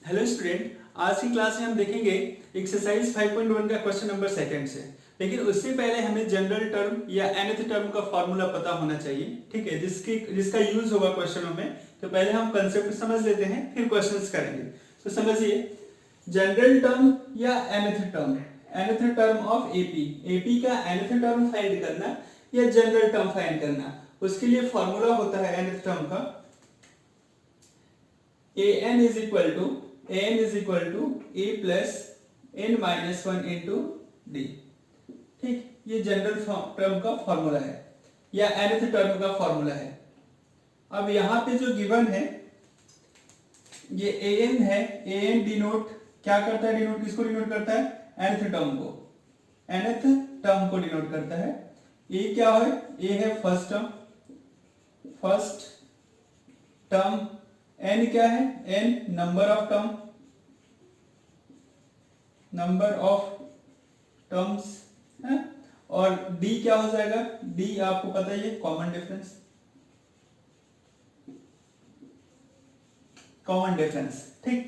Hello student, आज की class में हम देखेंगे एक्सरसाइज 5.1 का क्वेश्चन नंबर सेकंड से। लेकिन उससे पहले हमें जनरल टर्म या nth टर्म का फॉर्मूला पता होना चाहिए, ठीक है, जिसका यूज होगा क्वेश्चनों में। तो पहले हम कंसेप्ट समझ लेते हैं, फिर क्वेश्चंस करेंगे। तो समझिए, जनरल टर्म या nth टर्म ऑफ एपी का nth टर्म फाइंड करना या जनरल टर्म फाइंड करना, उसके लिए फॉर्मूला होता है nth टर्म का an is equal to a plus n minus 1 into d। ठीक, ये जनरल टर्म का फॉर्मूला है या nth टर्म का फॉर्मूला है। अब यहाँ पे जो गिवन है ये an है, an डिनोट क्या करता है, डिनोट किसको डिनोट करता है, nth टर्म को, nth टर्म को डिनोट करता है। a क्या है, a है फर्स्ट टर्म, n क्या है, n नंबर ऑफ टर्म्स है, और d क्या हो जाएगा, d आपको पता ही है, कॉमन डिफरेंस। ठीक,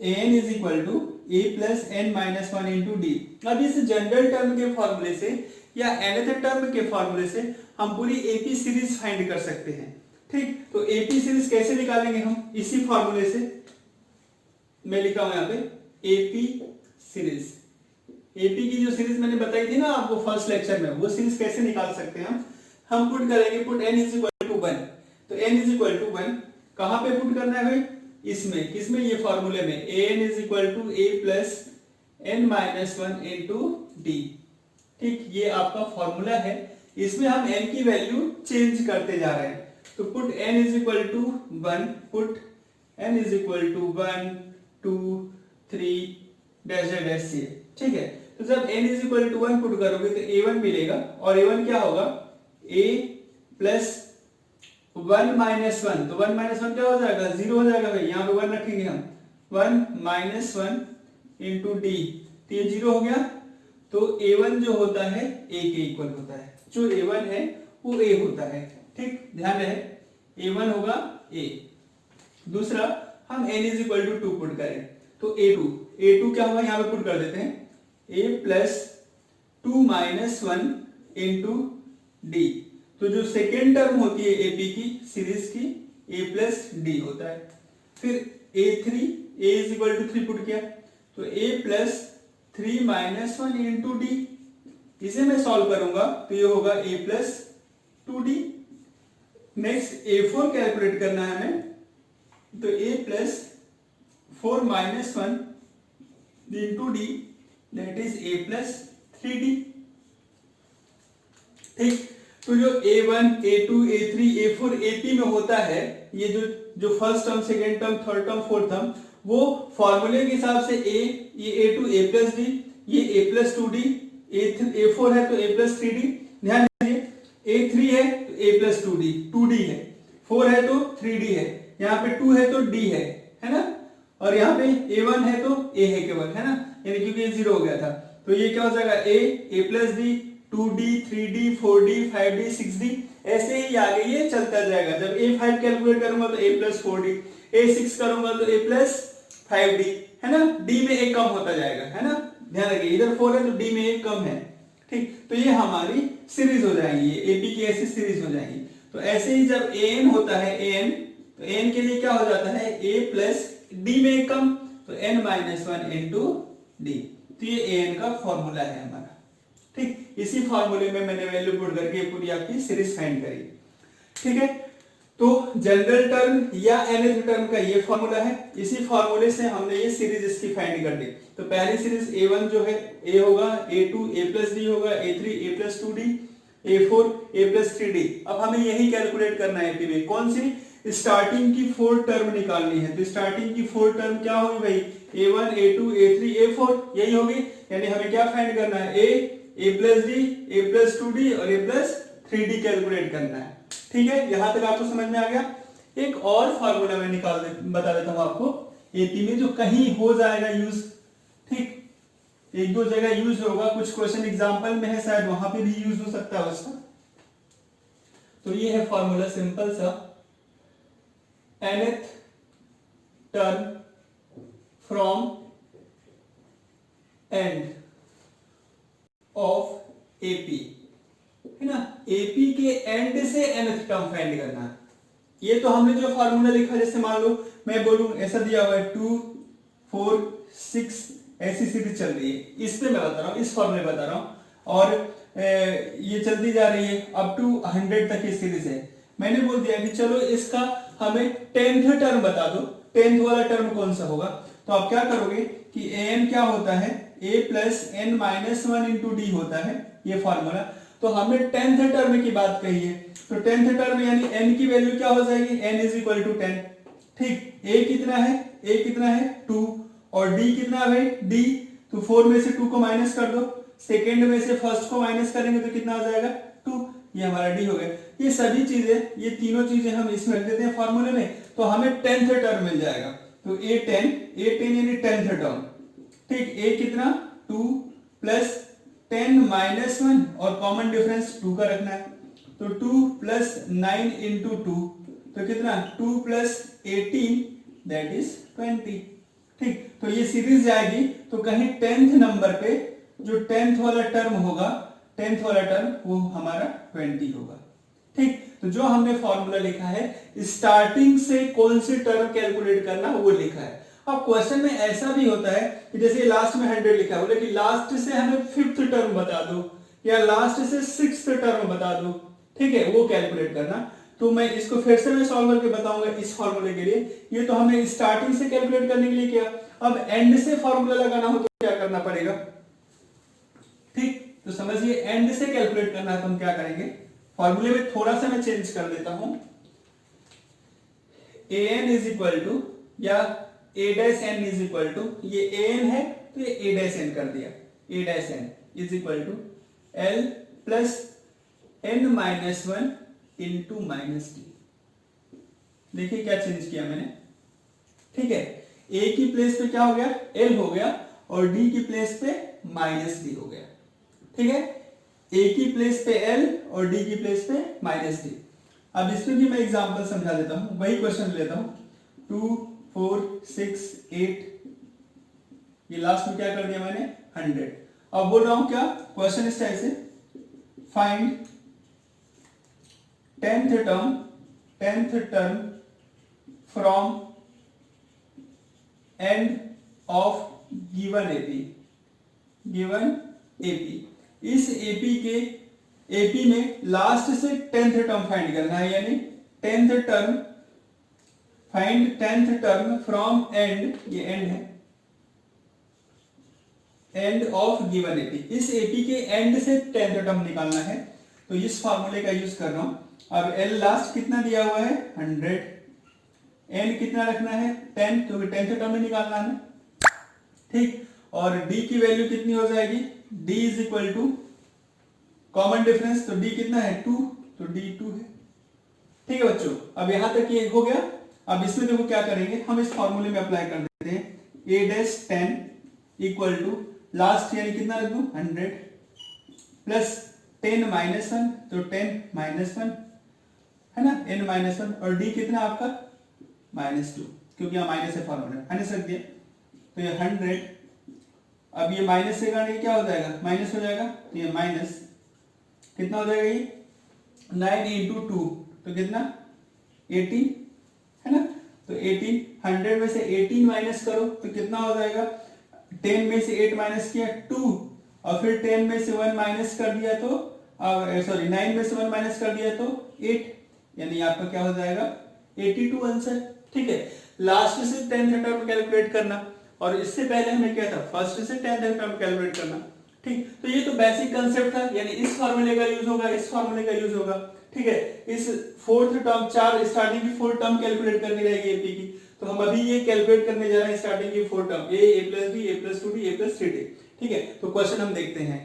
an is equal to a plus n minus one into d. अब इस जनरल टर्म के फॉर्मूले से या nth टर्म के फॉर्मूले से हम पूरी एपी सीरीज फाइंड कर सकते हैं। ठीक, तो एपी सीरीज कैसे निकालेंगे हम, इसी फॉर्मूले से। मैं लिखा हूं यहाँ पे एपी सीरीज। एपी की जो सीरीज मैंने बताई थी ना आपको फर्स्ट लेक्चर में, वो सीरीज कैसे निकाल सकते हैं हम पुट करेंगे, put n is equal to 1। तो n इज इक्वल टू 1 कहां पे पुट करना है भाई, इसमें, किसमें, ये फॉर्मूले में, an is equal to a plus n minus 1 into d. ठीक, ये आपका फॉर्मूला है, इसमें हम n की वैल्यू चेंज करते जा रहे हैं। तो put n is equal to 1, put n is equal to 1 2 3 dash dash dash से। ठीक है, तो जब n is equal to 1 put करोगे तो a1 मिलेगा, और a1 क्या होगा, a प्लस 1 माइनस 1, तो 1 माइनस 1 क्या हो जाएगा, 0 हो जाएगा भाई, यहाँ पे 1 रखेंगे हम, 1 माइनस 1 इंटू डी, तो ये 0 हो गया। तो a1 जो होता है a के इक्वल होता है, जो a1 है वो a होता है। ठीक, ध्यान रहे, a1 होगा a। दूसरा, हम n is equal to 2 put करें तो a2 क्या होगा, यहाँ पे पुट कर देते हैं, a plus 2 minus 1 into D. तो जो सेकेंड टर्म होती है एपी की सीरीज की, a प्लस डी होता है। फिर a3, a is equal to 3 put किया तो a plus 3 minus 1 into d. इसे मैं सॉल्व करूंगा तो ये होगा a plus 2d। Next a4 calculate करना है हमें, तो a plus 4 minus 1 into D, that is a plus 3d। ठीक, तो जो a1 a2 a3 a4 ap में होता है, ये जो first term, second term, third term, fourth term, वो फॉर्मूले के हिसाब से ये a2 a प्लस डी, ये a प्लस 2d, a4 है तो a प्लस 3d। ध्यान दीजिए, a3 है तो a प्लस 2d है, 4 है तो 3d है, यहाँ पे 2 है तो d है ना, और यहाँ पे a1 है तो a है केवल, है ना, यानी क्योंकि ये 0 हो गया था, तो ये क्या हो जाएगा, a plus D, 2d 3d 4d 5d 6d, ऐसे ही आगे ये चलता जाएगा। जब a5 कैलकुलेट करूंगा तो a प्लस 4d, a6 करूंगा तो a प्लस 5d, है ना, d में एक कम होता जाएगा, है ना, ध्यान रखिए, इधर 4 है तो d में एक कम है। ठीक, तो ये हमारी सीरीज हो जाएगी, ये एपी की ऐसी सीरीज हो जाएगी। तो ऐसे ही जब an होता है, an, तो n के लिए क्या हो जाता है, a प्लस d में एक कम, तो n माइनस 1 इंटू डी। तो ये an का फॉर्मूला है हमारा। ठीक, इसी फॉर्मूले में मैंने वैल्यू पुट करके पूरी आपकी सीरीज फाइंड करी। ठीक है, तो जनरल टर्म या nth टर्म का ये फॉर्मूला है, इसी फॉर्मूले से हमने ये सीरीज इसकी फाइंड कर दी। तो पहली सीरीज a1 जो है a होगा, a2 a प्लस डी होगा, a3 a plus 2d, a4 a plus 3d। अब हमें यही कैलकुलेट करना है एपी में, कौन सी, स्टार्टिंग की 4 टर्म निकालनी है। तो स्टार्टिंग की 4 टर्म क्या होगी भाई, a1 a2 a3 a4, यही होगी, यानी हमें क्या फाइंड करना है, a plus D, a plus 2d और a प्लस 3d कैलकुलेट करना है। ठीक है, यहां तक आपको समझ में आ गया। एक और फॉर्मूला मैं बता देता हूं आपको एपी में, जो कहीं हो जाएगा यूज। ठीक, एक दो जगह यूज होगा, कुछ क्वेश्चन एग्जांपल में है, शायद वहां पे भी यूज हो सकता है उसका। तो ये है फॉर्मूला सिंपल सा, nth term from end of AP, है ना, एपी के एंड से nth टर्म फाइंड करना। ये तो हमने जो फॉर्मूला लिखा, जैसे मान लो मैं बोलूं ऐसा दिया हुआ है 2 4 6 ऐसी सीरीज चल रही है, इस पे मैं बता रहा हूं, इस फॉर्मूले बता रहा हूं, और ये चलती जा रही है अप टू 100 तक की सीरीज है। मैंने बोल दिया कि चलो इसका हमें 10th टर्म बता दो, 10th वाला टर्म कौन सा होगा। तो आप क्या करोगे कि an क्या होता है, a plus n minus 1 into D होता है ये फॉर्मूला। तो हमने 10th टर्म की बात कही है, तो 10th टर्म यानी n की वैल्यू क्या हो जाएगी, n इज इक्वल टू 10। ठीक, a कितना है, a कितना है 2, और d कितना है भाई d, तो 4 में से 2 को माइनस कर दो, सेकेंड में से फर्स्ट को माइनस करेंगे तो कितना आ जाएगा 2, ये हमारा d हो गया। ये सभी चीजें, ये तीनों चीजें हम इसमें रख देते हैं फॉर्मूले में, तो हमें 10th टर्म मिल जाएगा। तो a10 यानी 10th टर्म। ठीक, a कितना 2 प्लस 10 माइनस 1 और कॉमन डिफरेंस 2 का रखना है, तो 2 प्लस 9 इंटू 2 तो कितना 2 प्लस 18 दैट इज 20। ठीक, तो ये सीरीज जाएगी, तो कहीं 10th नंबर पे जो 10th वाला टर्म होगा, 10th वाला टर्म वो हमारा 20 होगा। ठीक, तो जो हमने फॉर्मूला लिखा है स्टार्टिंग से कौन सी टर्म कैलकुलेट करना वो लिखा है। अब क्वेश्चन में ऐसा भी होता है कि जैसे लास्ट में 100 लिखा है, बोले कि लास्ट से हमें 5th टर्म बता दो या लास्ट से 6th टर्म बता दो, ठीक है, वो कैलकुलेट करना। तो मैं इसको फिर से मैं सॉल्व करके बताऊंगा इस फॉर्मूले के लिए। ये तो हमें स्टार्टिंग से कैलकुलेट करने के लिए किया, अब एंड से फॉर्मूला लगाना हो तो क्या करना पड़ेगा। ठीक, तो समझिए एंड से कैलकुलेट करना है तो हम क्या करेंगे, फॉर्मूले में थोड़ा सा मैं चेंज कर देता हूं। an इज इक्वल टू या a dash n is equal to, ये an है तो ये a डैश n कर दिया, a dash n is equal to l plus n minus 1 into minus d. देखिए क्या चेंज किया मैंने। ठीक है, a की प्लेस पे क्या हो गया, l हो गया, और d की प्लेस पे माइनस डी हो गया। ठीक है, a की प्लेस पे l और d की प्लेस पे माइनस डी। अब इसमें भी मैं एग्जांपल समझा देता हूं, वही क्वेश्चन लेता हूं 2 4 6 8, ये लास्ट में क्या कर दिया मैंने 100। अब बोल रहा हूं क्या, क्वेश्चन इस टाइप से, find 10th term from end of given AP. इस एपी के एपी में लास्ट से 10th टर्म फाइंड करना है, यानी 10th term, find 10th term from and, ये एंड है, एंड ऑफ गिवन एपी। इस एपी के एंड से 10th टर्म निकालना है, तो इस फार्मूले का यूज कर रहा हूं। अब एल लास्ट कितना दिया हुआ है 100, एन कितना रखना है 10, क्योंकि 10th टर्म में निकालना है। ठीक, और डी की वैल्यू कितनी हो जाएगी, d is equal to common difference, तो डी कितना है 2, तो डी 2 है। ठीक है बच्चों, अब यहां तक ये हो गया। अब इसमें देखो क्या करेंगे, हम इस फॉर्मूले में अप्लाई कर देते हैं, a dash 10 equal to last यानी कितना रख दूं 100 प्लस 10 माइनस 1, तो 10 माइनस 1 है ना, n माइनस 1, और d कितना आपका -2, क्योंकि यहाँ माइनस है फॉर्मूला माइनस रख दिया, तो ये 100। अब ये माइनस से करने क्या हो जाएगा, माइनस हो जाएगा, तो ये माइनस कितना हो जाएगा, ये 9 इंटू 2 तो कितना 18 है ना, तो 18, 100 में से 18 माइनस करो तो कितना हो जाएगा, 10 में से 8 माइनस किया 2, और फिर 10 में से 1 माइनस कर दिया तो सॉरी 9 में से 1 माइनस कर दिया तो 8, यानी आपका क्या हो जाएगा 82 आंसर। ठीक है, लास्ट से 10th टर्म कैलकुलेट करना, और इससे पहले हमें क्या था, फर्स्ट से 10th टर्म कैलकुलेट करना। ठीक, तो ये तो बेसिक कांसेप्ट था, यानी इस फार्मूले का यूज होगा, इस फार्मूले का यूज होगा। ठीक है, इस 4th टर्म, 4 स्टार्टिंग की 4 टर्म कैलकुलेट करनी रहेगी एपी की, तो हम अभी ये कैलकुलेट करने जा रहे हैं स्टार्टिंग की 4 term, a plus b a plus 2d a plus 3d। ठीक है, तो क्वेश्चन हम देखते हैं।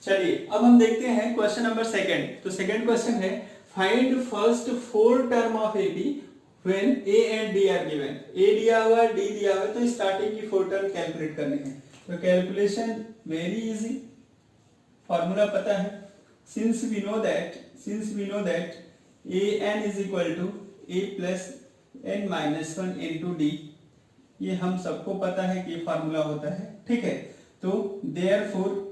चलिए अब हम देखते हैं क्वेश्चन नंबर सेकंड। तो सेकंड क्वेश्चन है, find first 4 term of AP when a and d are given. a दिया हुआ है, d दिया हुआ है, तो स्टार्टिंग की 4 टर्म कैलकुलेट करनी है। तो कैलकुलेशन वेरी इजी, फॉर्मूला पता है, since we know that a n is equal to a plus n minus one into d, ये हम सबको पता है कि फार्मूला होता है, ठीक है। तो therefore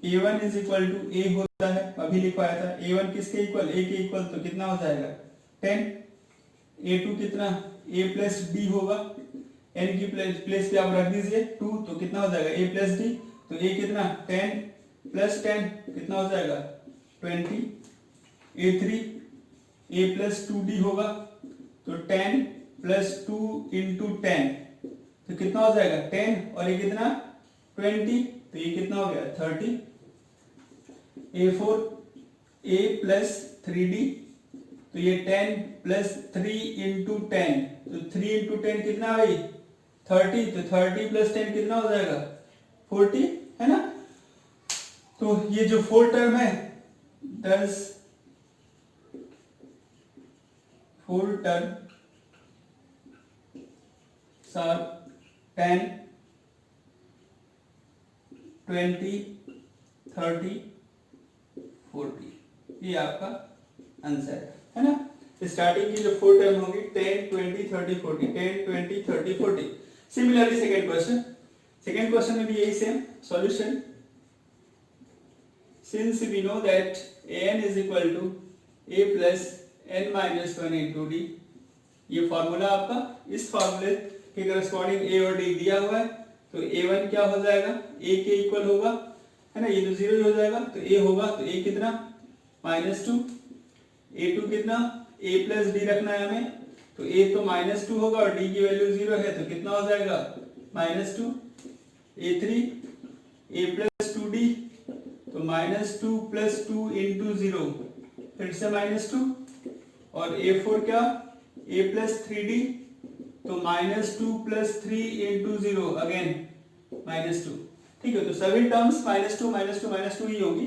a1 is equal to A होता है, अभी लिखवाया था। a1 किसके इक्वल, a के इक्वल, तो कितना हो जाएगा 10। a2 कितना, a प्लस डी होगा, n की प्लेस पे आप रख दीजिए 2, तो कितना हो जाएगा a प्लस डी, तो a कितना 10 प्लस 10 कितना हो जाएगा 20। a3 a प्लस 2d होगा, तो 10 प्लस 2 इंटू 10, तो कितना हो जाएगा 10, और ये कितना 20, तो ये कितना हो गया 30। a4 a प्लस 3d, तो ये 10 प्लस 3 इंटू 10, तो 3 इंटू 10 कितना भाई 30, तो 30 प्लस 10 कितना हो जाएगा 40, है ना। तो ये जो 4 टर्म है 10 4 टर्म 10 20 30 40, ये आपका आंसर है ना। स्टार्टिंग की जो 4 टर्म होगी 10 20 30 40, 10 20 30 40। सिमिलरली सेकेंड क्वेश्चन में भी यही same solution. Since we know that an is equal to a plus n minus 1 into d, ये फॉर्मूला आपका, इस फॉर्मूले के करस्पॉन्डिंग a और d दिया हुआ है, तो a1 क्या हो जाएगा a के इक्वल होगा, है ना, ये तो 0 ही हो जाएगा, तो a होगा, तो a कितना -2, a2 कितना a प्लस डी रखना है हमें, तो a तो -2 होगा और d की वैल्यू 0 है, तो कितना हो जाएगा -2। a3 a प्लस 2d, तो -2 प्लस 2 इंटू 0, फिर से -2, और a4 क्या a प्लस 3d, तो -2 प्लस 3 इंटू 0 अगेन -2, ठीक है। तो सभी टर्म्स -2 ही होगी,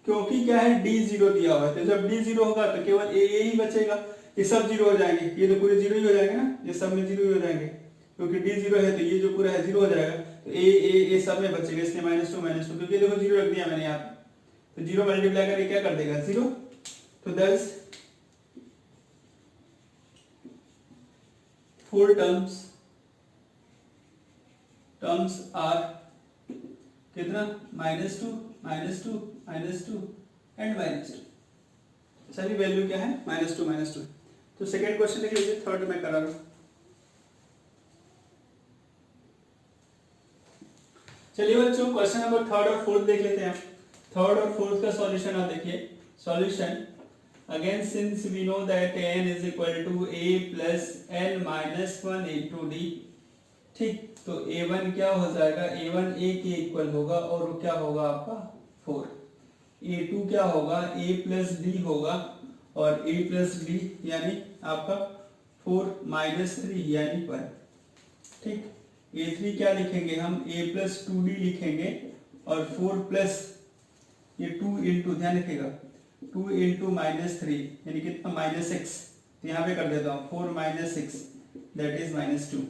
क्योंकि क्या है d 0 दिया हुआ है, तो जब d 0 होगा तो केवल a ही बचेगा, ये सब 0 हो जाएंगे, ये तो पूरे 0 ही हो जाएंगे ना, ये सब में 0 ही हो जाएंगे, क्योंकि d 0 है तो ये जो पूरा है 0 हो जाएगा, तो a सब में बचेगा, इसलिए -2 क्योंकि देखो 0 रख दिया मैंने यहाँ, तो 0 मल्टीप्लाई करके क्या कर देगा 0, तो 10 4 टर्म्स आर कितना -2 एंड -2, सभी वैल्यू क्या है -2। तो सेकेंड क्वेश्चन लिख लीजिए, थर्ड में करा रहा हूं। चलिए बच्चों क्वेश्चन नंबर थर्ड और फोर्थ देख लेते हैं। थर्ड और फोर्थ का सॉल्यूशन आप देखिए। Solution again since we know that n is equal to a plus n minus 1 into d, ठीक, तो a1 क्या हो जाएगा, a1 a के इक्वल होगा और वो क्या होगा आपका 4। a2 क्या होगा a प्लस डी होगा, और a प्लस डी यानी आपका 4 माइनस 3 यानी 1, ठीक। a3 क्या लिखेंगे हम a प्लस 2d लिखेंगे, और 4 प्लस ये 2 इंटू, ध्यान रखिएगा 2 इंटू -3 यानी कितना -6, तो यहाँ पे कर देता हूँ 4 माइनस 6 दैट इज -2।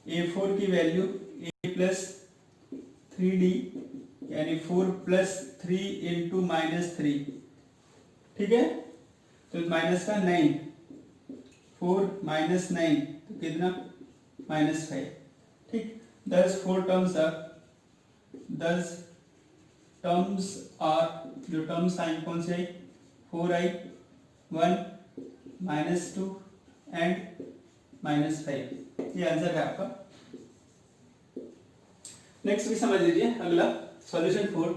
a4 की वैल्यू a प्लस 3d यानी 4 प्लस 3 इंटू -3, ठीक है, तो माइनस का 9, 4 माइनस 9 तो कितना -5, ठीक। 10 4 टर्म्स आर 10 टर्म्स आर, जो टर्म्स आए कौन से, 4i 1 -2 एंड -5, ये आंसर है आपका। नेक्स्ट भी समझ लीजिए अगला solution 4।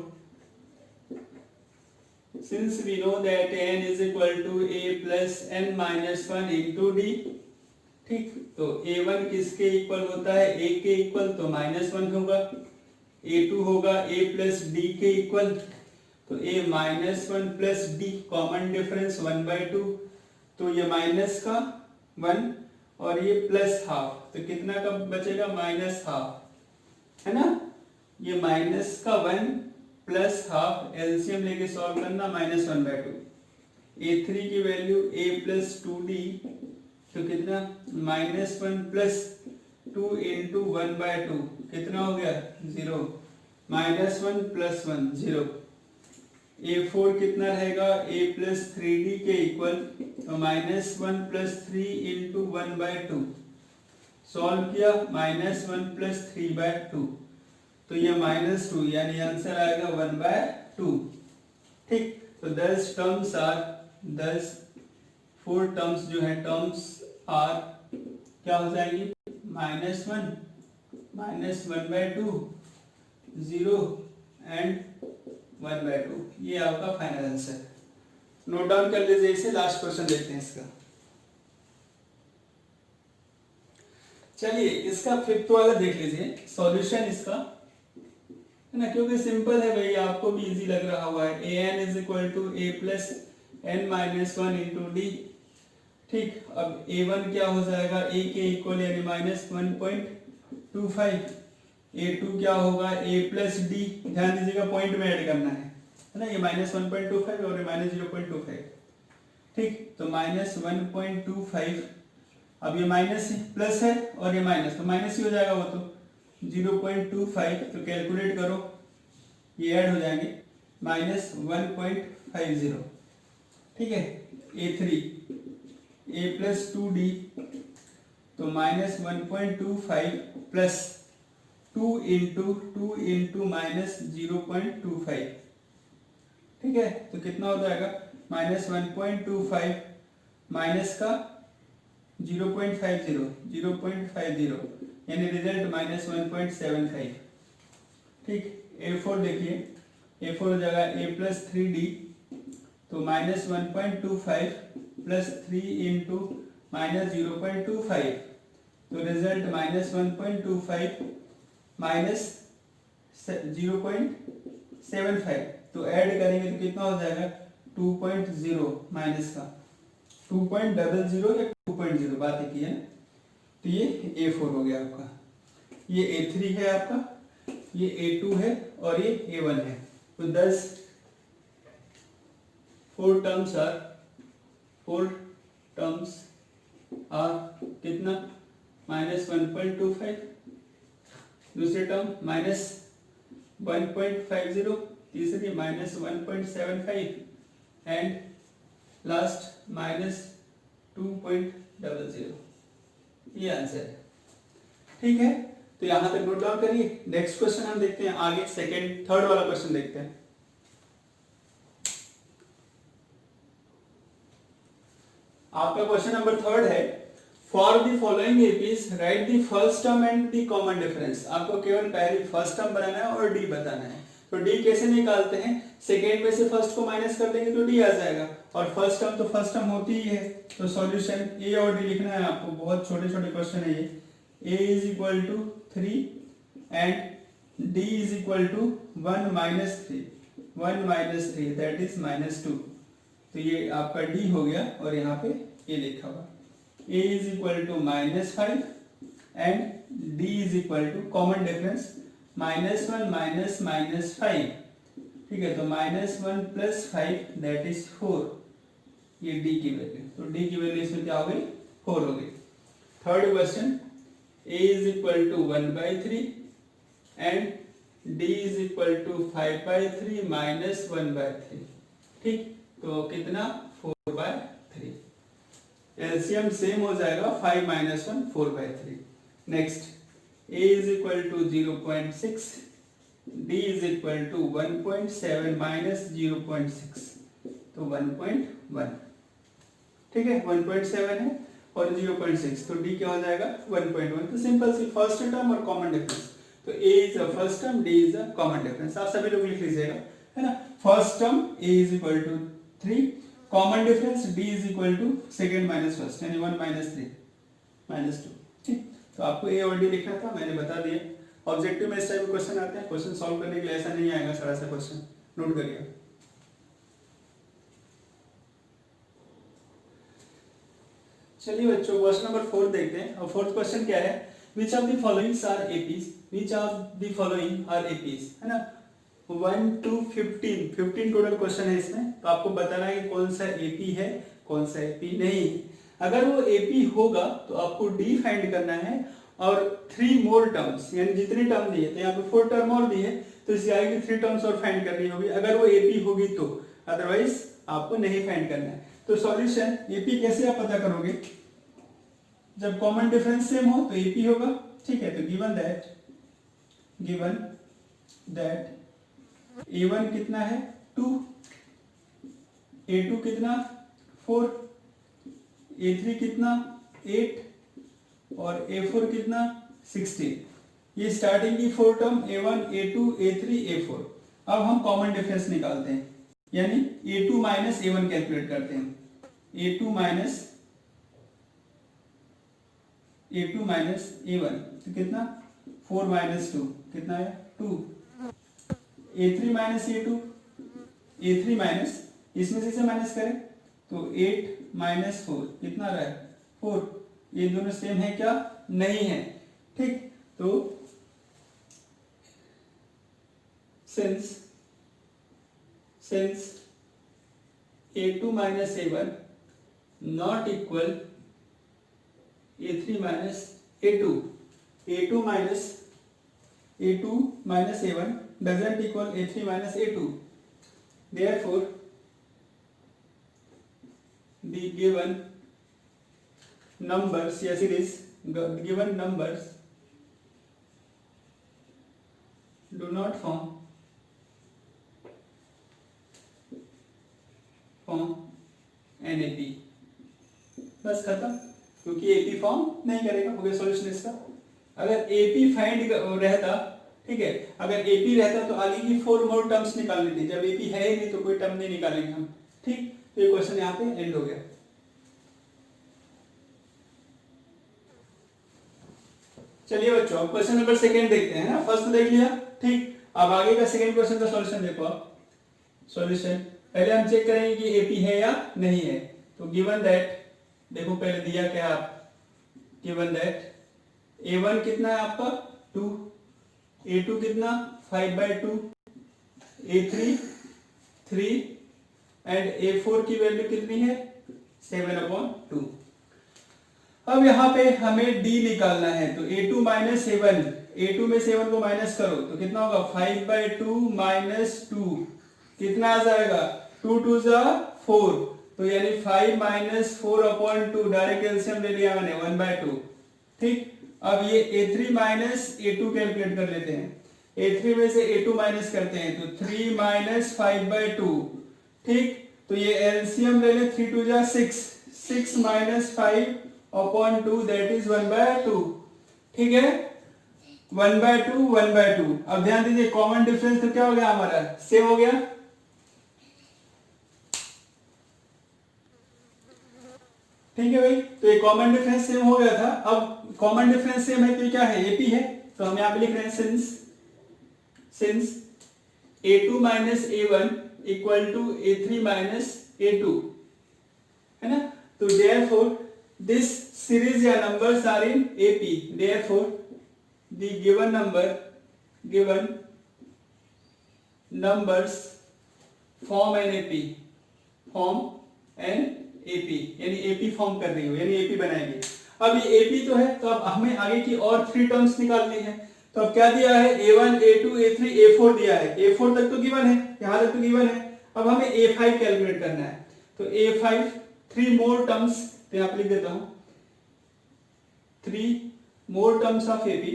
Since we know that n is equal to a plus n minus 1 into d, ठीक, तो a1 किसके इक्वल होता है, a के इक्वल, तो -1 होगा, a2 होगा a प्लस d के इक्वल, तो a -1 plus d common difference 1/2, तो ये माइनस का 1 और ये प्लस हाफ, तो कितना का बचेगा -12, है ना, ये माइनस का 1 प्लस हाफ, एलसीएम लेके सॉल्व करना -1/2। a3 की वैल्यू a प्लस 2d, तो कितना -1 प्लस 2 इंटू 1/2 कितना हो गया 0, -1 प्लस 1 0, A4 कितना रहेगा, a प्लस 3d के इक्वल, तो -1 प्लस 3 इंटू 1/2, सॉल्व किया, -1 प्लस 3/2, तो ये -2 यानी आंसर आएगा 1/2। ठीक, तो 10 टर्म्स आर 10 4 टर्म्स जो है टर्म्स आर क्या हो जाएंगी, -1 -1/2 0 एंड 1/2। ये आपका फाइनल आंसर। नोट डाउन कर लीजिए इसे। लास्ट क्वेश्चन देखते हैं इसका। चलिए इसका फिफ्थ वाला देख लीजिए सॉल्यूशन इसका, है ना, क्योंकि सिंपल है भाई, आपको भी इजी लग रहा हुआ है। an is equal to a plus n minus 1 into d. ठीक, अब a1 क्या हो जाएगा, a के इक्वल यानी -1.25, a2 क्या होगा, a प्लस डी, ध्यान दीजिएगा पॉइंट में ऐड करना है ना, ये -1.25 और -0.25। ठीक, तो -1.25, अब ये माइनस प्लस है और ये माइनस, तो माइनस ही हो जाएगा वो, तो 0.25, तो कैलकुलेट करो, ये ऐड हो जाएंगे -1.50। ठीक है, a3 a प्लस 2d, तो -1.25 प्लस 2 इंटू -0.25। ठीक है, तो कितना हो जाएगा, -1.25 माइनस का 0.50 यानी रिजल्ट -1.75। ठीक, a4 देखिए, a4 हो जाएगा a प्लस 3d, तो -1.25 प्लस 3 इंटू -0.25, तो रिजल्ट -1.25 माइनस 0.75, तो ऐड करेंगे तो कितना हो जाएगा 2.0 माइनस का 2.00 या 2.0, बात एक ही है ना। तो ये A4 हो गया आपका, ये A3 है आपका, ये A2 है और ये A1 है। तो 10 4 टर्म्स आर कितना, -1.25, दूसरे टर्म -1.50, तीसरी -1.75 एंड लास्ट -2.00। ये आंसर है। ठीक है, तो यहां तक नोट डाउन करिए। नेक्स्ट क्वेश्चन हम देखते हैं आगे, थर्ड वाला क्वेश्चन देखते हैं। आपका क्वेश्चन नंबर 3 है, for the following APs right the first term and the common difference. आपको केवल पहले फर्स्ट टर्म बनाना है और डी बताना है। तो डी कैसे निकालते हैं, सेकेंड में से फर्स्ट को माइनस कर देंगे तो डी आ जाएगा, और फर्स्ट टर्म तो फर्स्ट टर्म होती ही है। तो सॉल्यूशन ए और डी लिखना है आपको, बहुत छोटे छोटे क्वेश्चन है ये। A is equal to 3 and D is equal to 1 minus 3 that is -2। तो ये आपका डी हो गया और यहाँ पे ए लिखा हुआ। A is equal to -5 and D is equal to common difference -1 minus -5। ठीक है, तो -1 प्लस 5 दैट इज 4, ये डी की वैल्यू। तो डी की वैल्यू इसमें क्या हो गई, 4 हो गई। Third question, a is equal to 1/3 and d is equal to 5/3 minus 1/3। ठीक, तो कितना 4/3। एलसीएम सेम हो जाएगा 5 - 1 4/3। Next, a is equal to 0.6, d is equal to 1.7 minus 0.6, तो 1.1। ठीक है, 1.7 है और 0.6, तो d क्या हो जाएगा 1.1। तो सिंपल सी फर्स्ट टर्म और कॉमन डिफरेंस। तो a is the first term, d is the common difference. आप सभी लोग लिख लीजिएगा, है ना। First term a is equal to 3, common difference d is equal to second minus first, यानी 1 - 3 -2। ठीक, तो आपको a और d लिखना था, मैंने बता दिया। ऑब्जेक्टिव में इस टाइप के क्वेश्चन आते हैं, क्वेश्चन सॉल्व करने के लिए ऐसा नहीं आएगा सारा सा क्वेश्चन, नोट करिए। चलिए बच्चों, क्वेश्चन नंबर 4 देखते हैं। और फोर्थ क्वेश्चन क्या है, which of the followings are APs, which of the following are APs, है ना। 1 to 15 टोटल क्वेश्चन है इसमें, तो आपको बताना है कि कौन सा एपी है, कौन सा एपी नहीं। अगर वो एपी होगा तो आपको डी फाइंड करना है, और 3 मोर टर्म्स, यानी जितने टर्म दिए, तो यहाँ पे 4 टर्म और दिए, तो इस आगे की 3 टर्म्स और फाइंड करनी होगी अगर वो एपी होगी तो, अदरवाइज आपको नहीं फाइंड करना है। तो सॉल्यूशन एपी कैसे आप पता करोगे, जब कॉमन डिफरेंस सेम हो तो एपी होगा, ठीक है। तो गिवन दैट a1 कितना है 2, a2 कितना 4, a3 कितना 8 और a4 कितना 16। ये स्टार्टिंग की 4 term a1 a2 a3 a4। अब हम कॉमन डिफरेंस निकालते हैं, यानी a2 माइनस a1 कैलकुलेट करते हैं। a2 माइनस a1 तो कितना 4 माइनस 2 कितना है 2। a3 माइनस a3 माइनस इसमें से माइनस करें तो 8 माइनस 4 कितना रहा है 4। ये दोनों सेम है क्या, नहीं है, ठीक। तो since a2 minus a1 not equal a3 minus a2, a2 minus a1 doesn't equal a3 minus a2, therefore the given numbers, yes it is, given numbers do not form NAP। बस खत्म, क्योंकि AP form नहीं करेगा, हो गया solution इसका। अगर AP find रहता, ठीक है, अगर AP रहता तो आगे की 4 मोर टर्म्स निकालनी थी। जब AP है ही नहीं तो कोई टर्म नहीं निकालेंगे हम, ठीक। तो ये क्वेश्चन यहाँ पे एंड हो गया। चलिए बच्चों अब क्वेश्चन नंबर 2 देखते हैं ना, फर्स्ट देख लिया, ठीक। अब आगे का सेकंड क्वेश्चन का सॉल्यूशन देखो आप। सॉल्यूशन पहले हम चेक करेंगे कि AP है या नहीं है। तो गिवन दैट, देखो पहले दिया क्या आप, गिवन दैट A1 कितना है आपका 2, A2 कितना 5/2, A3 3 एंड A4 की वैल्यू कितनी है 7/2। अब यहाँ पे हमें D निकालना है, तो A2 माइनस 7, A2 में 7 को माइनस करो तो कितना होगा 5/2 माइनस 2 कितना आ जाएगा 2 2 जा 4, तो यानी 5 माइनस 4/2, डायरेक्ट एलसीएम ले लिया मैंने 1/2, ठीक। अब ये A3 माइनस A2 कैलकुलेट कर लेते हैं। A3 में से A2 माइनस करते हैं तो 3 माइनस 5/2, ठीक। तो ये एलसीएम ले ले 3 2 जा 6, 6 माइनस 5/2 दैट इज 1/2, ठीक है। 1/2 1/2। अब ध्यान दीजिए कॉमन डिफरेंस तो क्या हो गया हमारा सेम हो गया, ठीक है भाई। तो ये कॉमन डिफरेंस सेम हो गया था। अब कॉमन डिफरेंस सेम है तो क्या है एपी है, तो हम यहां पे लिख रहे हैं since A2 minus A1 equal to A3 minus A2, है ना। तो देयरफॉर दिस सीरीज या numbers are in AP, therefore the given numbers form an AP, यानी AP फॉर्म कर रही हो, यानी AP बनाएंगे। अब ये AP तो है, तो अब हमें आगे की और 3 टर्म्स निकालनी है। तो अब क्या दिया है A1 A2 A3 A4 दिया है, A4 तक तो गिवन है, यहां तक तो गिवन है। अब हमें A5 कैलकुलेट करना है, तो A5 3 मोर टर्म्स, तो यहां पे लिख देता हूं 3 मोर terms of AP,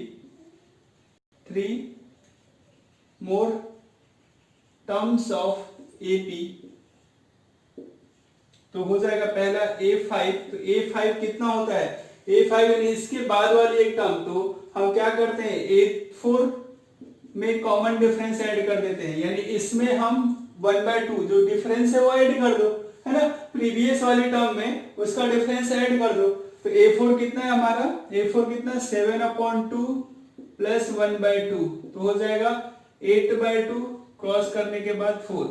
3 more terms of AP, तो हो जाएगा पहला A5, तो A5 कितना होता है A5 यानी इसके बाद वाली एक टर्म, तो हम क्या करते हैं A4 में कॉमन डिफरेंस ऐड कर देते हैं, यानी इसमें हम 1/2 जो डिफरेंस है वो ऐड कर दो, है ना। प्रीवियस वाली टर्म में उसका डिफरेंस ऐड कर दो, तो A4 कितना है हमारा, A4 कितना 7/2 प्लस 1/2, तो हो जाएगा 8/2 क्रॉस करने के बाद 4।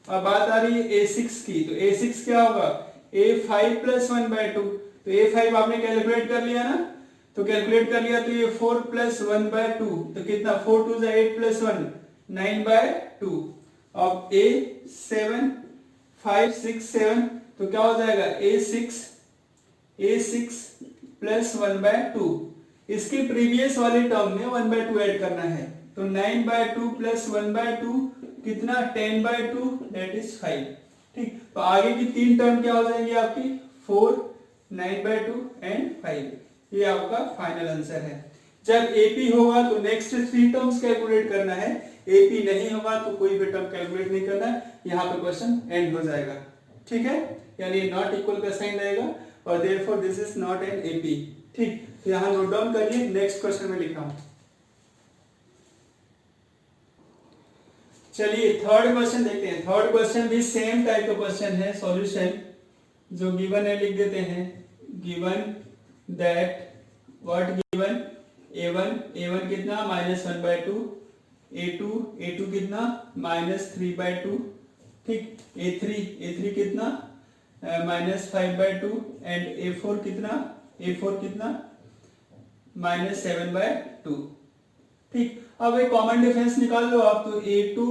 अब बात आ रही है A6 की, तो A6 क्या होगा A5 प्लस 1/2, तो A5 आपने कैलकुलेट कर लिया ना, तो कैलकुलेट कर लिया तो ये 4 प्लस 1/2, तो कितना 4 2 जा 8 प्लस 1 9/2। अब A7 5 6 7, तो क्या हो जाएगा A6 प्लस 1/2, इसके प्रीवियस वाली टर्म में 1/2 ऐड करना है, तो 9/2 प्लस 1/2 कितना 10/2 दैट इज 5। ठीक, तो आगे की तीन टर्म क्या हो जाएंगी आपकी 4, 9/2 एंड 5। ये आपका फाइनल आंसर है। जब एपी होगा तो नेक्स्ट थ्री टर्म्स कैलकुलेट करना है, एपी नहीं होगा तो कोई भी टर्म कैलकुलेट नहीं करना है। यहाँ पे क्वेश्चन एंड हो जाएगा। ठीक है, यानी नॉट इक्वल का साइन रहेगा और therefore this is not an AP. ठीक, तो यहाँ नोट डाउन करिए, नेक्स्ट क्वेश्चन में लिखा हूं। चलिए थर्ड क्वेश्चन देखते हैं। थर्ड क्वेश्चन भी सेम टाइप का क्वेश्चन है। सॉल्यूशन जो गिवन है लिख देते हैं। Given that what given a1 कितना -1/2, a2 कितना -3/2। ठीक, a3 कितना -5/2 एंड a4 कितना -7/2। ठीक, अब एक कॉमन डिफरेंस निकाल लो आप। तो a2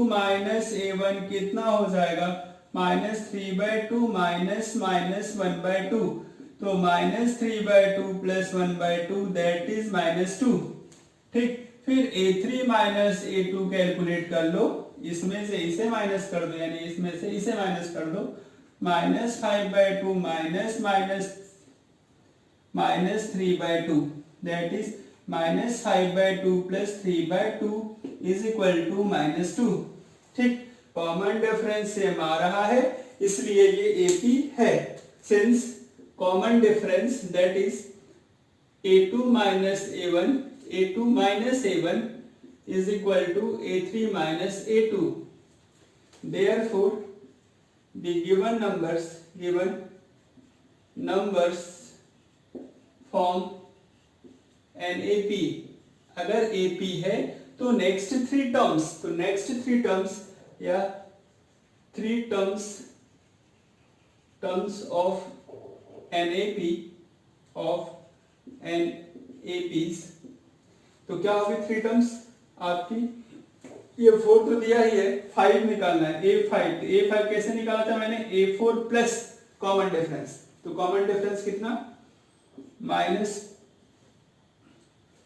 a1 कितना हो जाएगा -3/2 -1/2। तो -3/2 प्लस 1/2 दैट इज -2। ठीक, फिर a3 a2 कैलकुलेट कर लो, इसमें से इसे माइनस कर दो, यानी इसमें से इसे माइनस कर दो। -5/2 -3/2 that is -5/2 plus 3/2 is equal to -2। ठीक, कॉमन डिफरेंस सेम आ रहा है इसलिए ये एपी है। Since common difference that is a2 a1 is equal to a3 a2, therefore the given numbers form an AP। अगर AP है तो नेक्स्ट थ्री टर्म्स या three terms of an APs, तो क्या होगी थ्री टर्म्स आपकी। ये 4 तो दिया ही है, 5 निकालना है a5। तो a5 कैसे निकाला था मैंने, a4 प्लस कॉमन डिफरेंस। तो कॉमन डिफरेंस कितना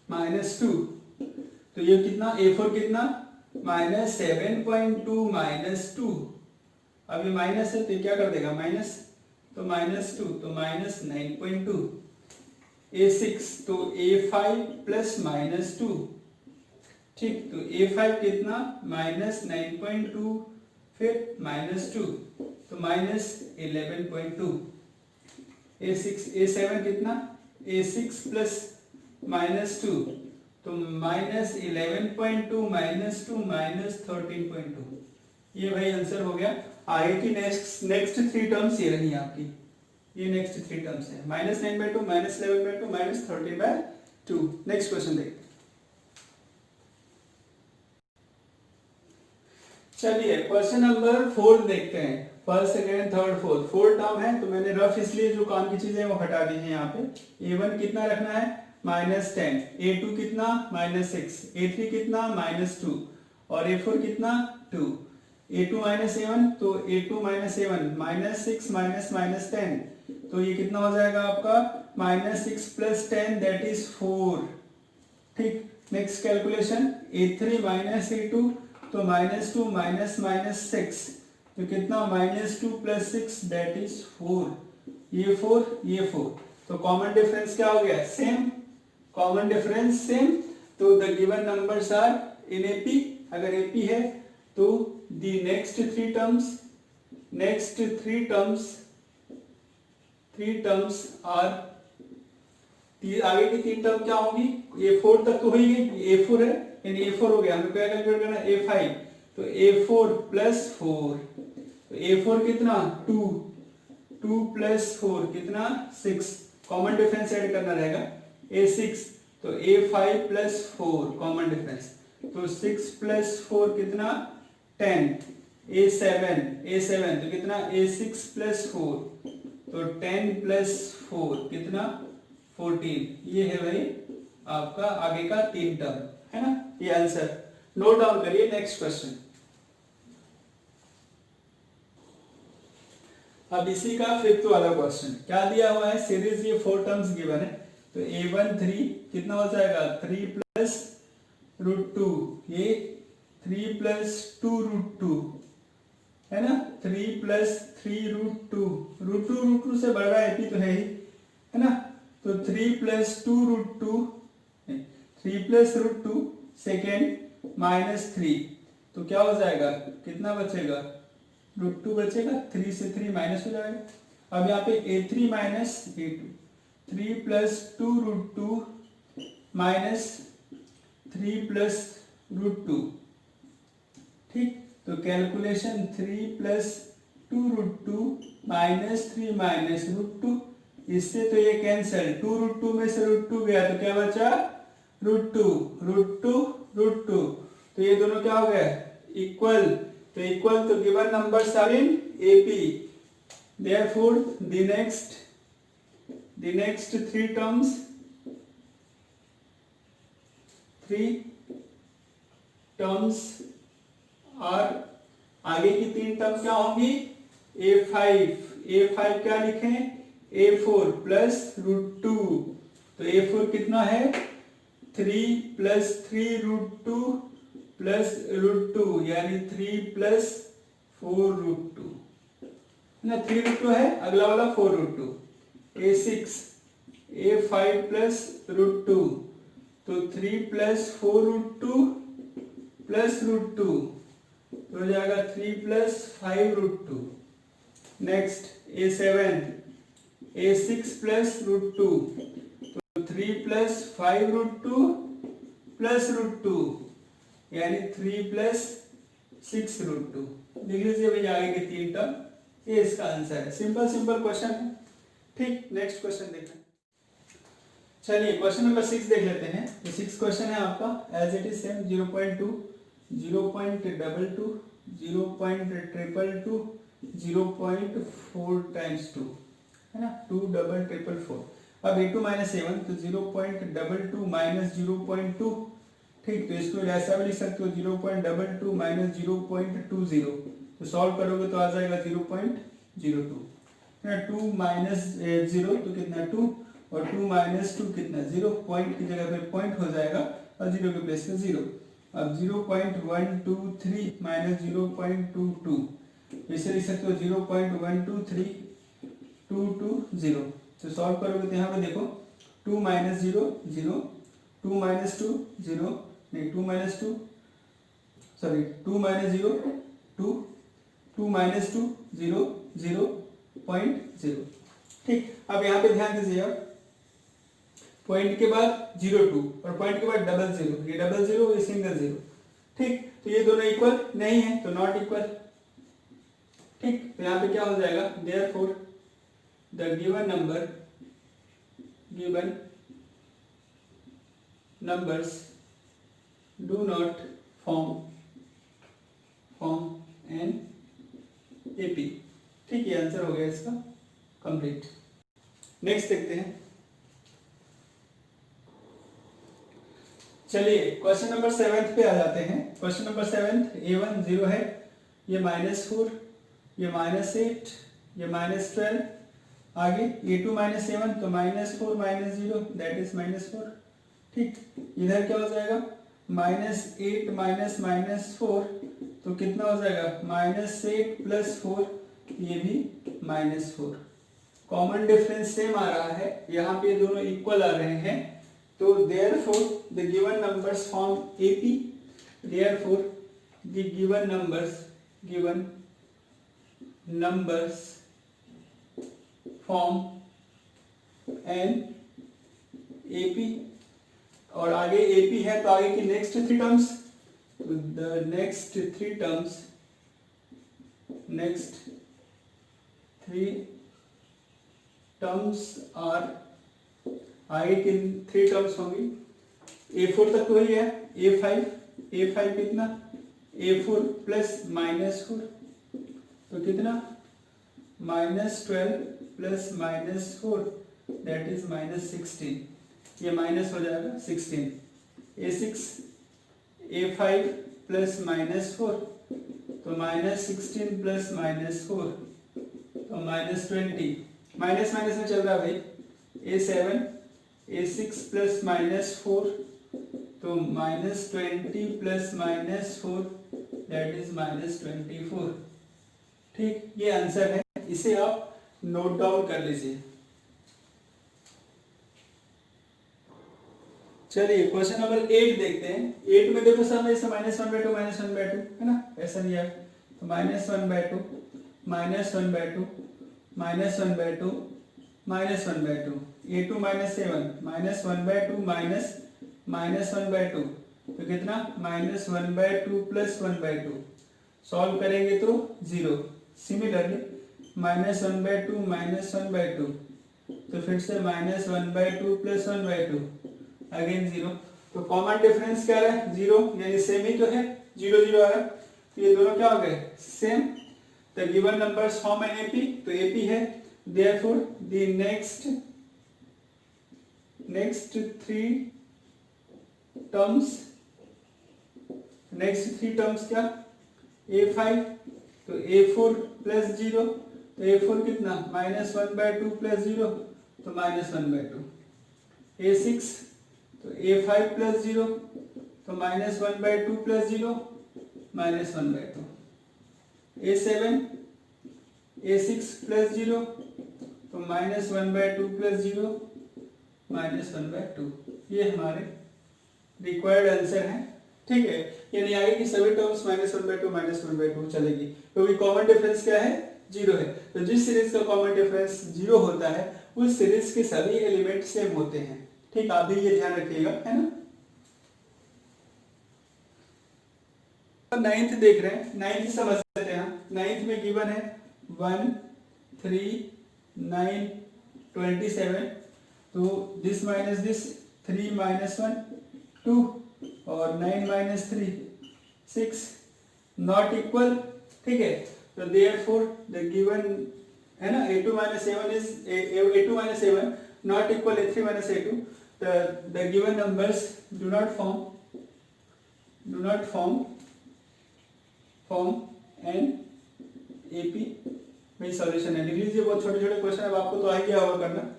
-2। तो ये कितना a4 कितना -7.2 -2। अब ये माइनस है तो ये क्या कर देगा माइनस, तो -2 तो -9.2। a6 तो a5 प्लस -2। ठीक, तो a5 कितना -9.2 फिर -2 तो -11.2। a7 कितना a6 प्लस -2 तो -11.2 -2 -13.2। ये भाई आंसर हो गया। आगे की नेक्स्ट थ्री टर्म्स ये रही आपकी, ये नेक्स्ट थ्री टर्म्स है -9/2 -11/2 -13/2। नेक्स्ट क्वेश्चन देखते हैं। चलिए क्वेश्चन नंबर 4 देखते हैं। First second third fourth term है तो मैंने रफ इसलिए जो काम की चीजें वो हटा दी है। यहाँ पे a1 कितना रखना है -10, a2 कितना -6, a3 कितना -2 और a4 कितना 2। a2 a1 तो a2 a1 -6 -10 तो ये कितना हो जाएगा आपका -6 प्लस 10 दैट इज 4। ठीक, नेक्स्ट कैलकुलेशन a3 a2 तो -2 -6 तो कितना -2 प्लस 6 दैट इज 4। ये 4 तो कॉमन डिफरेंस क्या हो गया सेम, कॉमन डिफरेंस सेम। तो the given numbers are in AP. अगर एपी है तो the next three terms are, आगे की तीन टर्म क्या होगी, ये 4 तक तो हो ही गई, ये a4 है यानी a4 हो गया। हमें क्या कैलकुलेट करना है a5 तो a4 प्लस 4 तो a4 कितना 2 प्लस 4 कितना 6। कॉमन डिफरेंस ऐड करना रहेगा a6 तो a5 प्लस 4 कॉमन डिफरेंस तो 6 प्लस 4 कितना 10। a7 तो कितना a6 प्लस 4 तो 10 प्लस 4 कितना 14। ये है भाई आपका आगे का तीन टर्म है ना, ये आंसर नोट डाउन करिए। नेक्स्ट क्वेश्चन, अब इसी का फिफ्थ वाला क्वेश्चन क्या दिया हुआ है, सीरीज ये 4 टर्म्स गिवन है तो a1 3 कितना हो जाएगा 3 प्लस √2, ये 3 प्लस 2 √2 है ना, 3 प्लस 3 √2 से बढ़ रहा है, एपी तो है ना, तो 3 प्लस 2 √2, 3 प्लस √2 सेकेंड माइनस 3, तो क्या हो जाएगा, कितना बचेगा, √2 बचेगा, 3 से 3 माइनस हो जाएगा। अब यहाँ पे a3 minus a2, 3 plus 2 √2 minus 3 plus √2, ठीक, तो कैलकुलेशन 3 प्लस 2 √2 माइनस 3 माइनस √2, इससे तो ये कैंसल, 2 √2 में से √2 गया तो क्या बचा, √2, तो ये दोनों क्या हो गया, इक्वल, तो given numbers are in AP, therefore the next three terms और आगे की 3 टर्म क्या होंगी, a5 क्या लिखें, a4 प्लस √2, तो a4 कितना है, 3 प्लस 3 √2 प्लस √2, यानी 3 प्लस 4 √2 ना, 3 √2 है, अगला वाला 4 √2, a6 a5 प्लस √2, तो 3 प्लस 4 √2 प्लस √2, तो हो जाएगा 3 plus 5 √2, next a7 a6 plus √2, तो 3 प्लस 5 √2 प्लस √2, यानी 3 प्लस 6 √2, लिख लीजिए भैया आगे के 3 टर्म, ये इसका आंसर है, सिंपल क्वेश्चन है, ठीक। नेक्स्ट क्वेश्चन देखते हैं, चलिए क्वेश्चन नंबर 6 देख लेते हैं। तो 6 क्वेश्चन है आपका as it is same, 0.2, 0.22, 0.222, 0.4 times 2 है ना, 2 अब a2 माइनस a1, तो 0.22 माइनस 0.2, ठीक, तो इसको ऐसा भी लिख सकते हो 0.22 माइनस 0.20, तो सॉल्व करोगे तो आ जाएगा 0.02, 2 माइनस 0 तो कितना 2, और 2 माइनस 2 कितना 0, पॉइंट की जगह पे पॉइंट हो जाएगा और 0 के प्लेस पे 0। अब 0.123 माइनस 0.22, इसे लिख सकते हो 0.12322, तो सॉल्व करोगे तो यहाँ पे देखो 2 माइनस 0 0, 2 माइनस 2 0, नहीं 2 माइनस 2 सॉरी 2 माइनस 0 2, 2 माइनस 2 0 0.0, ठीक। अब यहाँ पे ध्यान दीजिएगा, पॉइंट के बाद 0 2 और पॉइंट के बाद डबल 0, ये डबल 0 ये सिंगल 0, ठीक, तो ये दोनों इक्वल नहीं है तो नॉट इक्वल, ठीक, तो यहाँ पे क्या हो जाएगा, therefore the given numbers do not form an AP, ठीक, ये आंसर हो गया इसका कंप्लीट। नेक्स्ट देखते हैं, चलिए क्वेश्चन नंबर 7 पे आ जाते हैं। क्वेश्चन नंबर 7, a1 0 है, ये -4, ये -8, ये -12, आगे a2 माइनस a1, तो -4 -0 दैट इज -4, ठीक, इधर क्या हो जाएगा, -8 माइनस -4, तो कितना हो जाएगा, -8 प्लस 4, ये भी -4, कॉमन डिफरेंस सेम आ रहा है, यहाँ पे दोनों इक्वल आ रहे हैं, तो therefore the given numbers form AP, therefore the given numbers form an AP, और आगे AP है तो आगे की नेक्स्ट 3 टर्म्स, तो द नेक्स्ट 3 टर्म्स आर, आगे की 3 टर्म्स होंगी, a4 तक तो ही है, a5 कितना, a4 प्लस -4, तो कितना -12 प्लस -4 दैट इज -16, ये माइनस हो जाएगा 16, a6 a5 प्लस -4, तो -16 प्लस -4, तो -20, माइनस में चल रहा है भाई, a7 a6 प्लस -4, तो -20 प्लस -4 दैट इज -24। ठीक, ये आंसर है, इसे आप नोट डाउन कर लीजिए। चलिए क्वेश्चन नंबर 8 देखते हैं। 8 में देखो सब ऐसे -1/2 -1/2 है ना, ऐसा लिया तो -1/2 -1/2 -1/2 -1/2 a2 -7 -1/2 -1/2 तो कितना -1/2 प्लस 1/2 सॉल्व करेंगे तो 0। सिमिलरली -1/2 -1/2 तो फिर से -1/2 प्लस 1/2 अगेन 0। तो कॉमन डिफरेंस क्या रहा है 0, यानी सेम ही तो है, 0 0 आ रहा है, तो ये दोनों क्या हो गए same. The given numbers form an AP, तो एपी है, therefore the next three terms क्या a5, तो a4 प्लस 0, तो a4 कितना -1/2 प्लस 0 तो -1/2, a6 तो a5 प्लस 0 तो -1/2 प्लस 0 -1/2, a7 a6 प्लस 0 तो -1/2 प्लस 0 -1/2। ये हमारे रिक्वायर्ड आंसर है। ठीक है, यानी आगे की सभी टर्म्स -1/2 -1/2 चलेगी, क्योंकि कॉमन डिफरेंस क्या है 0 है। तो जिस सीरीज का कॉमन डिफरेंस 0 होता है उस सीरीज के सभी एलिमेंट सेम होते हैं। ठीक, आप भी ये ध्यान रखिएगा, है ना। तो 9th देख रहे हैं, 9th समझ लेते हैं। 9th में गिवन है 1 3 9 27, तो दिस माइनस दिस 3 - 1 2 और 9 - 3 6 नॉट इक्वल। ठीक है, तो देयरफॉर द गिवन है ना a2 - a1 is a2 - a1 not equal a3 - a2, the given numbers do not form an AP। भाई सॉल्यूशन है, लिख लीजिए, बहुत छोटे छोटे क्वेश्चन है, आपको तो आ गया होगा करना।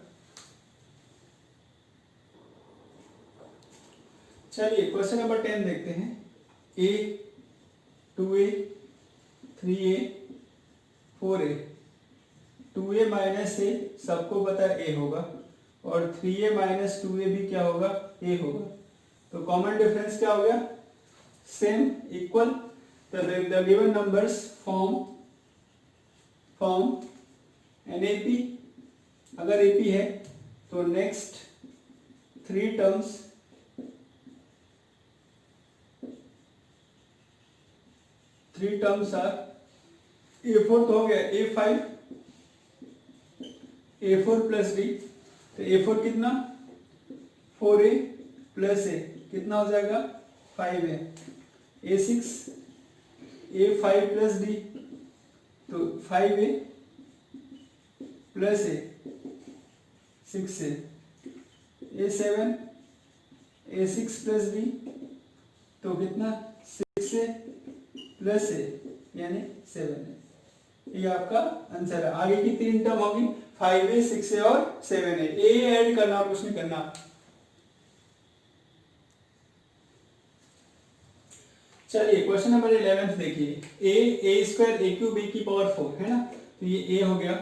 चलिए क्वेश्चन नंबर 10 देखते हैं। a 2a 3a 4a 2a minus a सबको पता है a होगा, और 3a माइनस 2a भी क्या होगा a होगा। तो कॉमन डिफरेंस क्या हो गया same equal. The given numbers form an AP. अगर एपी है तो next three terms are a4 तो हो गया a5 a4 प्लस d, तो a4 कितना 4a प्लस a कितना हो जाएगा 5a, a6 a5 plus d तो 5a plus a 6a, a7 a6 plus d तो कितना 6a प्लस a यानी 7a। ये आपका आंसर है। आगे की तीन टर्म होगी 5a 6a और 7a, a ऐड करना कुछ नहीं करना। चलिए क्वेश्चन नंबर 11 देखिए। a square a cube a की पावर 4 है ना, तो ये a हो गया,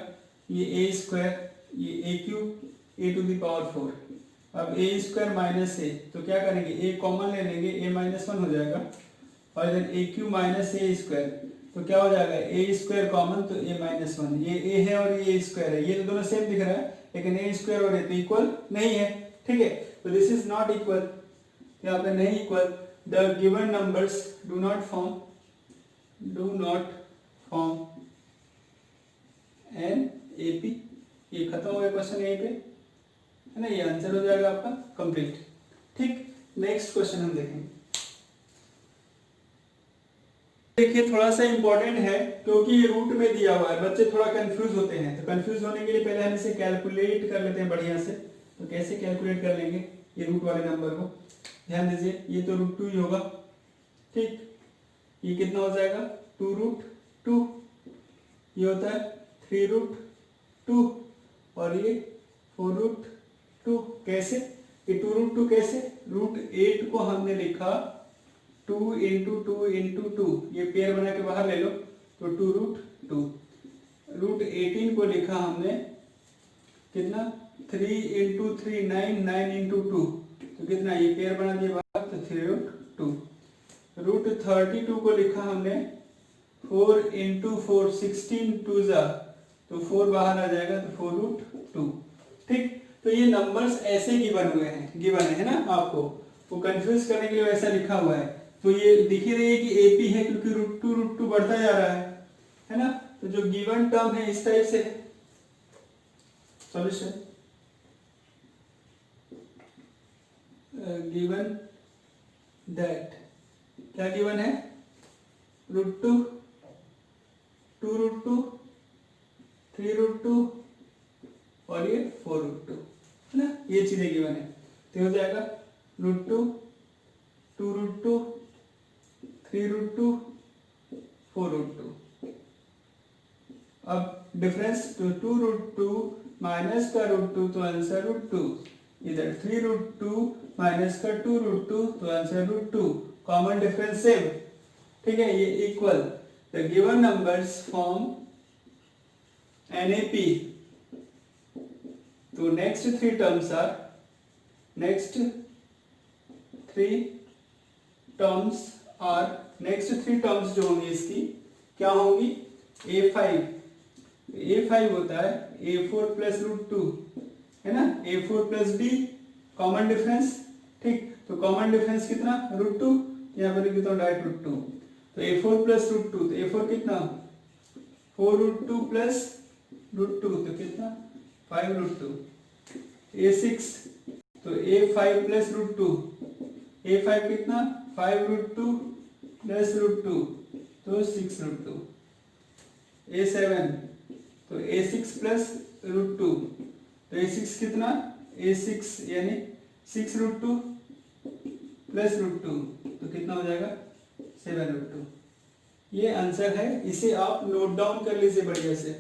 ये a स्क्वायर ये a cube a to the power 4। अब a स्क्वायर माइनस a, तो क्या करेंगे a कॉमन ले लेंगे, a माइनस 1 हो जाएगा, और इधर a cube minus a square, तो क्या हो जाएगा a स्क्वायर कॉमन, तो a माइनस 1, ये a है और ये a स्क्वायर है, ये तो दोनों सेम दिख रहा है, लेकिन a स्क्वायर और a तो इक्वल नहीं है। ठीक है, तो दिस इज नॉट इक्वल, यहाँ पे नहीं equal. The given numbers do not form an AP. ये खत्म हो गया क्वेश्चन यहीं पे, है ना, ये आंसर हो जाएगा आपका कंप्लीट। ठीक, नेक्स्ट क्वेश्चन हम देखेंगे। देखिए थोड़ा सा इंपॉर्टेंट है, क्योंकि ये रूट में दिया हुआ है, बच्चे थोड़ा कंफ्यूज होते हैं, तो कंफ्यूज होने के लिए पहले हम इसे कैलकुलेट कर लेते हैं बढ़िया से। तो कैसे कैलकुलेट कर लेंगे ये रूट वाले नंबर को, ध्यान दीजिए, ये तो √2 ही होगा। ठीक, ये कितना हो जाएगा 2√2, ये होता है 3√2 और ये 4√2। कैसे ये 2√2 कैसे, रूट 8 को हमने लिखा 2 इंटू 2 इंटू 2, ये पेयर बना के बाहर ले लो तो 2 रूट 2। रूट 18 को लिखा हमने कितना 3 इंटू 3 9, 9 इंटू 2 तो कितना, ये पेयर बना दिया बाहर तो 3 रूट 2। रूट 32 को लिखा हमने 4 इंटू 4 16 2 जा तो 4 बाहर आ जाएगा तो 4 रूट 2। ठीक, तो ये नंबर्स ऐसे गिवन हुए हैं, गिवन है ना, आपको वो कंफ्यूज करने के लिए वैसा लिखा हुआ है। तो ये दिख ही रही है कि एपी है क्योंकि रूट टू बढ़ता जा रहा है ना। तो जो गिवन टर्म है इस टाइप से है। सॉल्यूशन गिवन दैट, क्या गिवन है, रूट 2, 2 रूट 2, 3 रूट 2 और ये 4 रूट 2 है ना, ये चीजें गिवन है। तो हो जाएगा रूट 2, 2 रूट 2, 3 रूट 2, 4 रूट 2। अब डिफरेंस तो 2 रूट 2 माइनस का रूट 2 तो आंसर रूट 2, इधर 3 रूट 2 माइनस का 2 रूट 2 तो answer root 2, common difference same. ठीक है, ये equal the given numbers form NAP। तो next 3 terms are, next 3 terms जो होंगी इसकी क्या होंगी, A5 होता है A4 प्लस रूट 2 है ना, A4 plus D common difference. ठीक, तो कॉमन डिफरेंस कितना, रूट 2, यहाँ पर लिख देता हूँ डायरेक्ट रूट 2, तो A4 प्लस रूट 2 तो A4 कितना 4 रूट 2 प्लस रूट 2 तो कितना 5 रूट 2। A6 तो A5 प्लस रूट 2, A5 कितना 5 रूट 2 प्लस रूट 2 तो 6 रूट 2। A7 तो A6 प्लस रूट 2 तो A6 कितना A6 यानी 6 रूट 2 प्लस रूट 2 तो कितना हो जाएगा 7 रूट 2। ये आंसर है, इसे आप नोट डाउन कर लीजिए बढ़िया से।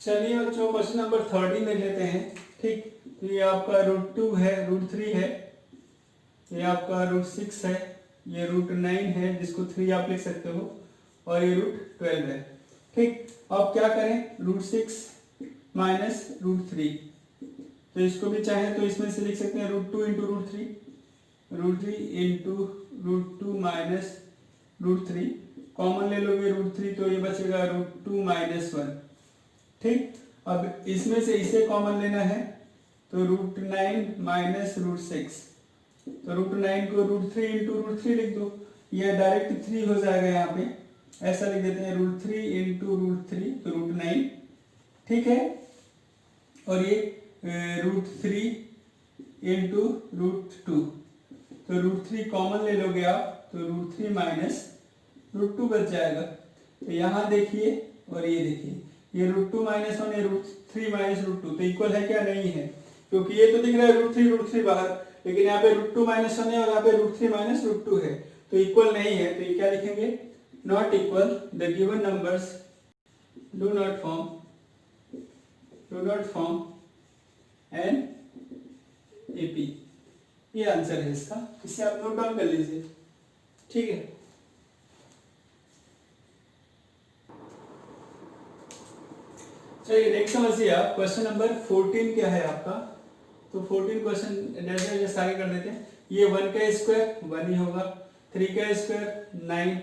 चलिए बच्चों क्वेश्चन नंबर 13 में लेते हैं। ठीक, तो ये आपका रूट 2 है, रूट 3 है, ये आपका रूट 6 है, ये रूट 9 है जिसको 3 आप लिख सकते हो, और ये रूट 12 है। ठीक, अब क्या करें, रूट 6 माइनस रूट 3, तो इसको भी चाहे तो इसमें से लिख सकते हैं root 2 into root 3, root 3 into root 2 minus root 3, common ले लोगे रूट 3 तो ये बचेगा रूट 2 माइनस 1। ठीक, अब इसमें से इसे कॉमन लेना है तो रूट 9 माइनस रूट 6, तो रूट 9 को रूट 3 इंटू रूट 3 लिख दो, यह डायरेक्ट 3 हो जाएगा, यहाँ पे ऐसा लिख देते हैं रूट 3 इंटू रूट 3 तो रूट 9। ठीक है, और ये रूट 3 इंटू रूट 2 तो रूट 3 कॉमन ले लोगे आप तो रूट 3 माइनस रूट 2 बच जाएगा। तो यहाँ देखिए और ये देखिए, ये रूट 2 माइनस 1 है, रूट 3 माइनस रूट 2 तो इक्वल है क्या, नहीं है, क्योंकि ये तो दिख रहा है रूट 3 बाहर, लेकिन यहाँ पे रूट 2 माइनस 1 है और यहाँ पे रूट 3 माइनस रूट 2 है, तो इक्वल नहीं है। तो ये क्या लिखेंगे, not equal, the given numbers do not form an AP। ये आंसर है इसका, इसे आप नोट डाउन कर लीजिए। ठीक है, चलिए नेक्स्ट समझिए आप, क्वेश्चन नंबर 14 क्या है आपका। तो 14 क्वेश्चन जैसे आगे कर देते हैं। ये 1 का स्क्वायर 1 ही होगा, 3 का स्क्वायर 9,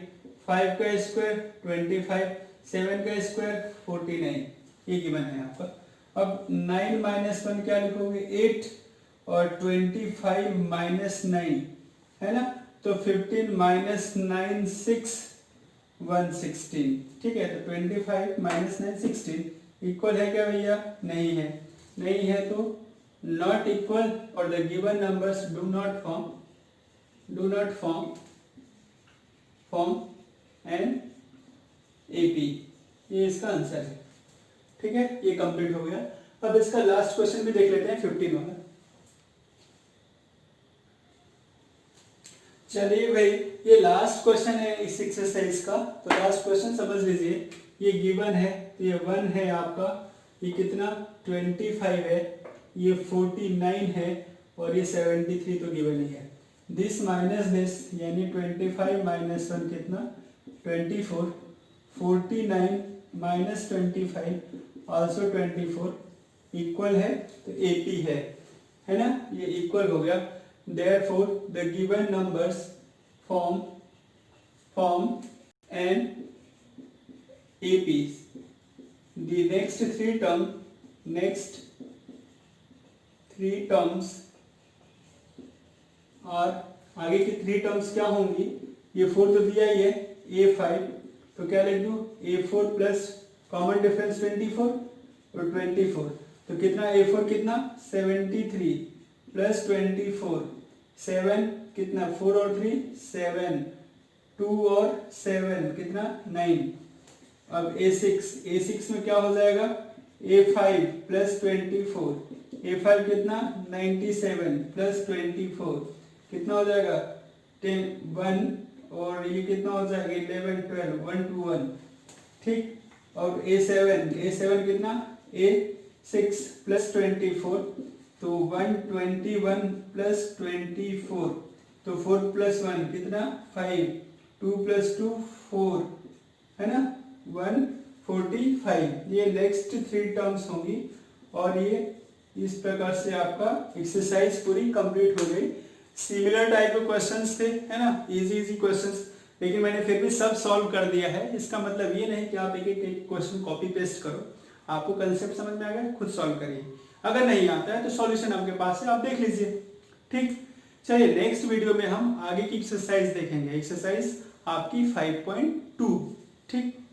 5 का स्क्वायर 25, 7 का स्क्वायर 49, ये गिवन है आपका। अब 9 माइनस 1 क्या लिखोगे 8, और 25 माइनस 9 है ना, तो 15 माइनस 9 6 116। ठीक है, तो 25 माइनस 9 16 इक्वल है क्या भैया, नहीं है, नहीं है तो नॉट इक्वल, और the given numbers do not form an AP। ये इसका आंसर है। ठीक है, ये कंप्लीट हो गया। अब इसका लास्ट क्वेश्चन भी देख लेते हैं 15 वाला। चलिए भाई, ये लास्ट क्वेश्चन है इस एक्सरसाइज का, तो लास्ट क्वेश्चन समझ लीजिए। ये गिवन है, तो ये 1 है आपका, ये कितना 25 है, ये 49 है और ये 73 तो गिवन ही है। दिस माइनस दिस यानी 25 माइनस 1 कितना 24, 49 माइनस 25 ऑल्सो 24 इक्वल है, तो AP है ना, ये इक्वल हो गया। Therefore the given numbers form an AP. The next three terms और आगे की 3 टर्म्स क्या होंगी, ये 4 तो दिया ही है, A5 तो क्या लिख दूँ, A4 प्लस कॉमन डिफरेंस 24 और 24 तो कितना A4 कितना 73 प्लस 24 7 कितना 4 और 3 7 2 और 7 कितना 9। अब A6 में क्या हो जाएगा A5 प्लस 24 A5 कितना 97 प्लस 24 कितना हो जाएगा 10 1 और ये कितना हो जाएगा 11 12 1 2 1 ठीक। और A7 कितना A6 प्लस 24 तो 121 प्लस 24 तो 4 प्लस 1 कितना 5 2 प्लस 2 4 है ना 145। ये नेक्स्ट 3 टर्म्स होंगी और ये इस प्रकार से आपका एक्सरसाइज पूरी कंप्लीट हो गई। सिमिलर टाइप के क्वेश्चंस थे है ना, इजी क्वेश्चंस, लेकिन मैंने फिर भी सब सॉल्व कर दिया है। इसका मतलब ये नहीं कि आप एक एक क्वेश्चन कॉपी पेस्ट करो, आपको कंसेप्ट समझ में आ गया खुद सॉल्व करिए, अगर नहीं आता है तो सॉल्यूशन आपके पास है, आप देख लीजिए ठीक। चलिए नेक्स्ट वीडियो में हम आगे की एक्सरसाइज देखेंगे, एक्सरसाइज आपकी 5.2 ठीक।